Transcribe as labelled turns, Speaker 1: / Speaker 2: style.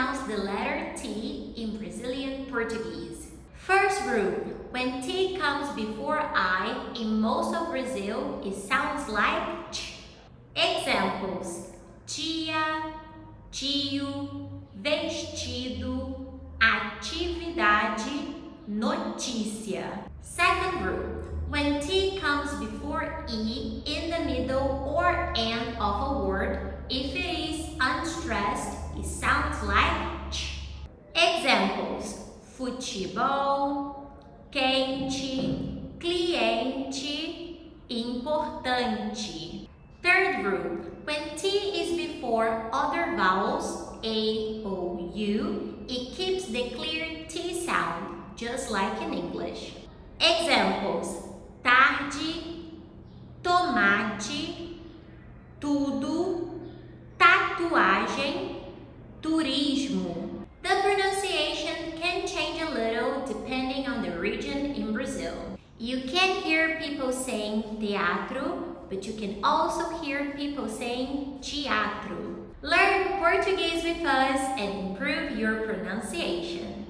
Speaker 1: pronounce the letter T in Brazilian Portuguese? First group, when T comes before I in most of Brazil, it sounds like ch. Examples: dia, tio, vestido, atividade, notícia. Second group, when T comes before E in the middle or end of a word, if it is unstressed, it sounds like ch. Examples: futebol, quente, cliente, importante. Third group, when T is before other vowels, A, O, U, it keeps the clear T sound, just like in English. Examples: tarde, tomate, tudo, tatuagem, turismo. The pronunciation can change a little depending on the region in Brazil. You can hear people saying teatro, but you can also hear people saying teatro. Learn Portuguese with us and improve your pronunciation.